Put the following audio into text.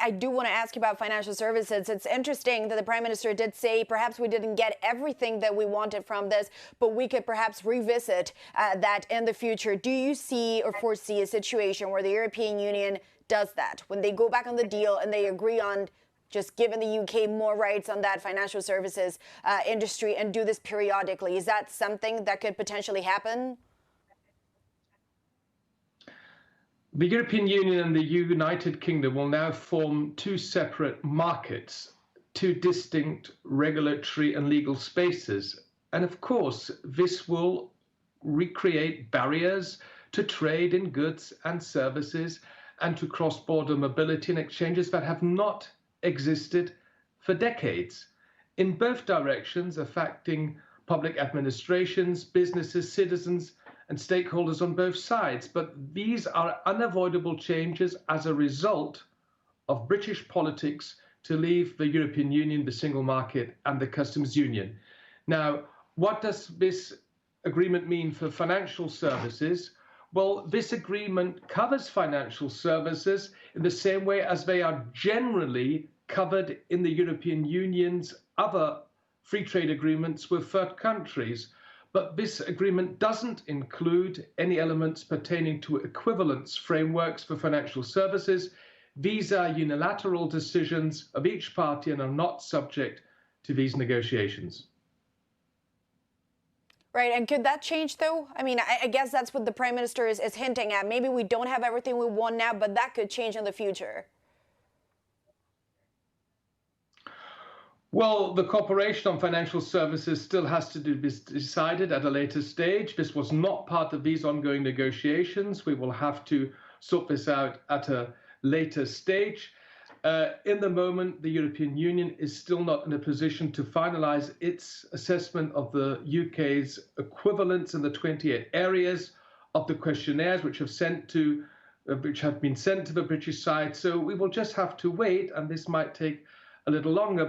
I do want to ask you about financial services. It's interesting that the Prime Minister did say perhaps we didn't get everything that we wanted from this, but we could perhaps revisit that in the future. Do you see or foresee a situation where the European Union does that, when they go back on the deal and they agree on just giving the UK more rights on that financial services industry and do this periodically? Is that something that could potentially happen? The European Union and the United Kingdom will now form two separate markets, two distinct regulatory and legal spaces. And of course, this will recreate barriers to trade in goods and services and to cross-border mobility and exchanges that have not existed for decades, in both directions, affecting public administrations, businesses, citizens, and stakeholders on both sides. But these are unavoidable changes as a result of British politics to leave the European Union, the single market, and the customs union. Now, what does this agreement mean for financial services? Well, this agreement covers financial services in the same way as they are generally covered in the European Union's other free trade agreements with third countries. But this agreement doesn't include any elements pertaining to equivalence frameworks for financial services. These are unilateral decisions of each party and are not subject to these negotiations. Right, and could that change, though? I mean, I guess that's what the Prime Minister is hinting at. Maybe we don't have everything we want now, but that could change in the future. Well, the cooperation on financial services still has to be decided at a later stage. This was not part of these ongoing negotiations. We will have to sort this out at a later stage. In the moment, the European Union is still not in a position to finalize its assessment of the UK's equivalence in the 28 areas of the questionnaires which have been sent to the British side. So we will just have to wait, and this might take a little longer.